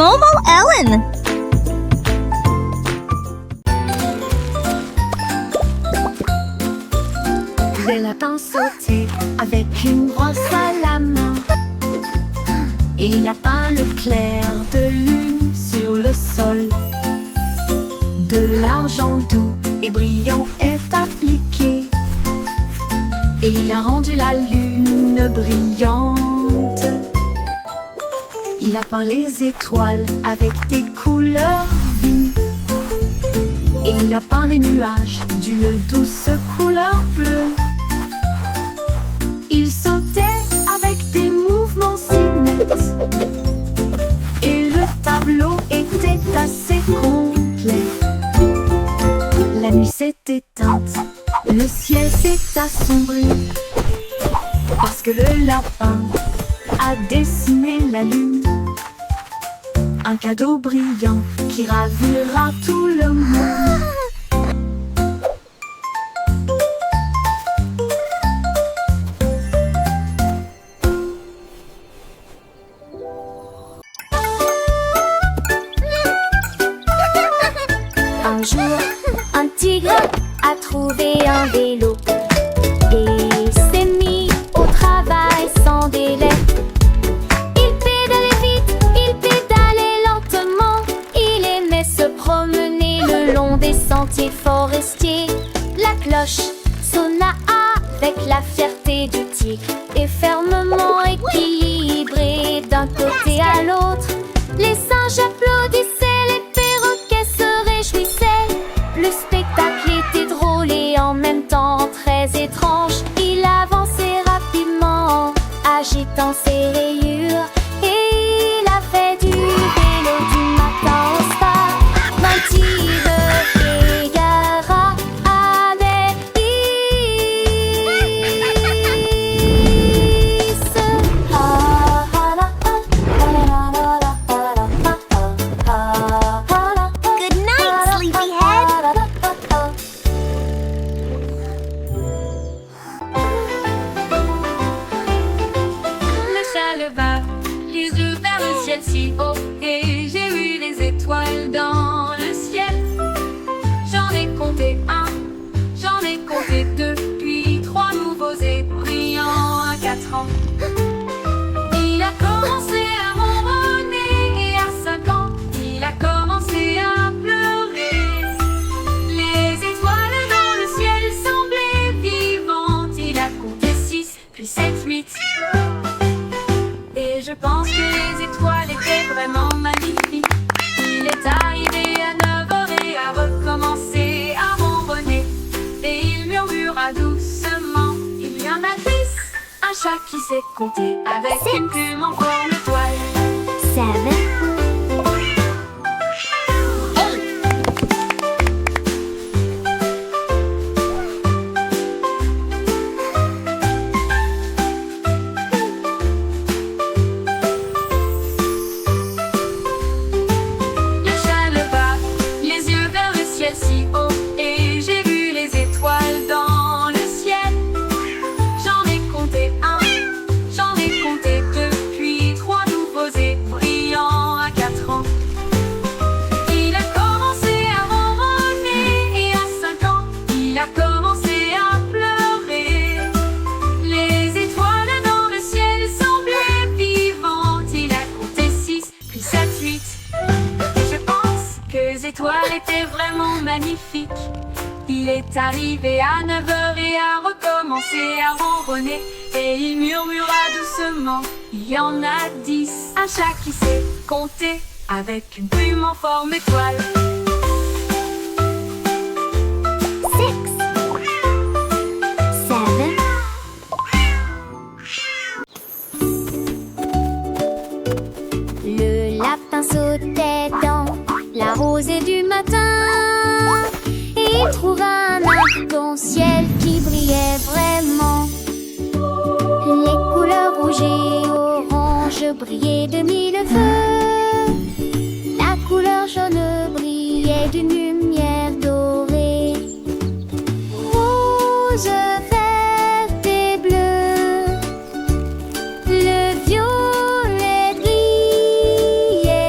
Momo Ellen. Des lapins sautaient avec une brosse à la main. Et il a peint le clair de lune sur le sol. De l'argent doux et brillant est appliqué. Et il a rendu la lune brillante. Il a peint les étoiles avec des couleurs vives. Et il a peint les nuages d'une douce couleur bleue. Il sautait avec des mouvements si nets. Et le tableau était assez complet. La nuit s'est éteinte, le ciel s'est assombri. Parce que le lapin a dessiné la lune. Un cadeau brillant qui ravira tout le monde. Un jour, un tigre a trouvé un vélo et s'est mis au travail sans délai. Il pédalait vite, il pédalait lentement. Il aimait se promener le long des sentiers forestiers. La cloche sonna avec la fierté du tigre et fermement équilibré d'un côté à l'autre. Les singes applaudissaient, les perroquets se réjouissaient. Le spectacle était drôle et en même temps très étrange. Il avançait rapidement, agitant ses rayures. Et il a fait du vélo du matin au soir. D'un tigre égara avec Good night, sleepyhead. Le chat leva les yeux vers le ciel si haut et j'ai vu les étoiles dans le ciel. J'en ai compté un, j'en ai compté deux, puis trois nouveaux et brillants à 4 ans. Il a commencé à ronronner et à 5 ans, il a commencé à pleurer. Les étoiles dans le ciel semblaient vivantes. Il a compté 6, puis 7, 8. Et je pense que les étoiles étaient vraiment magnifiques. Il est arrivé à 9 heures et a recommencé à ronronner. Et il murmura doucement, il y en a 10. Un chat qui sait compter avec une plume en forme d'étoile. 7, Le chat leva les yeux vers le ciel si haut et j'ai vu les étoiles dans le ciel. J'en ai compté un, j'en ai compté deux, puis trois nouveaux et brillants à 4 ans. Il a commencé à ronronner et à 5 ans, il a commencé à pleurer. Les étoiles dans le ciel semblaient vivantes. Il a compté 6, puis 7, 8. Et je pense que les étoiles étaient vraiment magnifiques. Il est arrivé à 9 heures et a recommencé à ronronner. Et il murmura doucement, il y en a 10. Un chat qui sait compter avec une plume en forme d'étoile. 6, 7. Le lapin sautait dans la rosée du matin et il trouva un arc-en-ciel qui brillait vraiment. Les couleurs rouges et orange brillaient de mille feux. La couleur jaune brillait d'une lumière dorée. Rose, vert et bleu, le violet brillait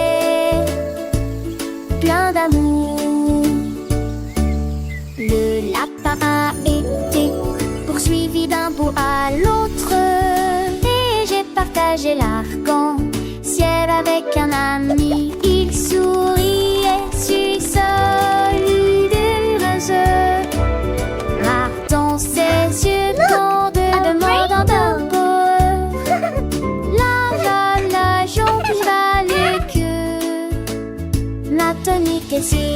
l'arc-en-ciel avec un ami. Il sourit et suit solidaire. Marre dans ses yeux tendent demandant un peu. La jonque valait que la tonique est si.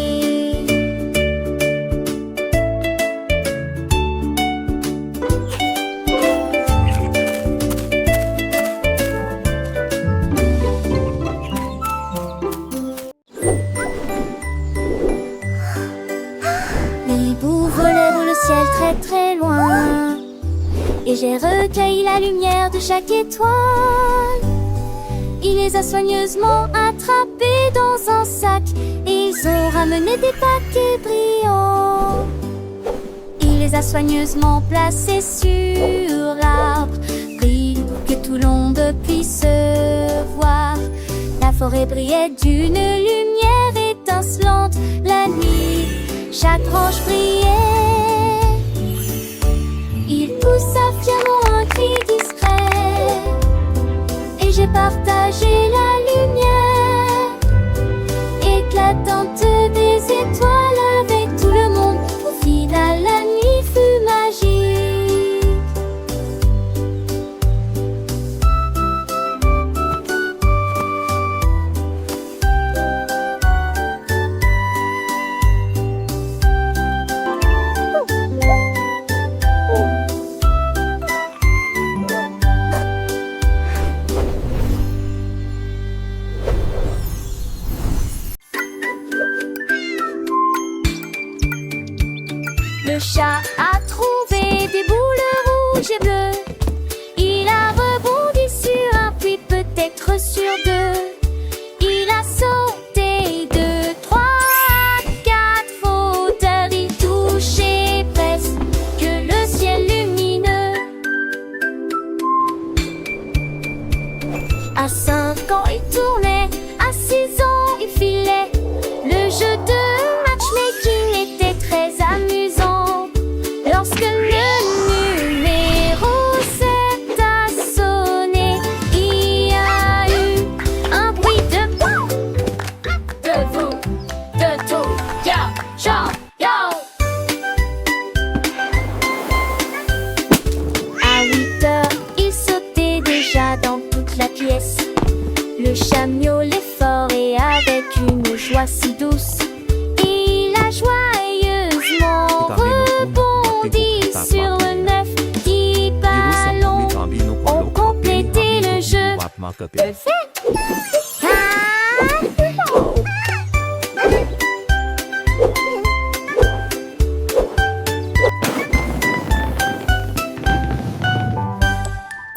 Très très loin, et j'ai recueilli la lumière de chaque étoile. Il les a soigneusement attrapés dans un sac, et ils ont ramené des paquets brillants. Il les a soigneusement placés sur l'arbre, pris pour que tout le monde puisse voir. La forêt brillait d'une lumière étincelante. La nuit, chaque branche brillait. Il poussa fièrement un cri discret, et j'ai partagé la lumière éclatante des étoiles avec tout le monde. Au final, la nuit fut magique. Le chat a trouvé des boules rouges et bleues. Il a rebondi sur un puits, peut-être sur deux. Il a sauté 2, 3, 4 fauteurs. Il touchait presque le ciel lumineux. À 5 ans, il tournait. À 6 ans, il filait. Le jeu de matchmaking était très amusant. Lorsque le numéro 7 a sonné, il y a eu un bruit de vous, de tout, yo. À 8 heures, il sautait déjà dans toute la pièce. Le chat miaulait fort et avec une joie si douce. Il a joyeusement rebondi sur le 9. 10 ballons ont complété le jeu.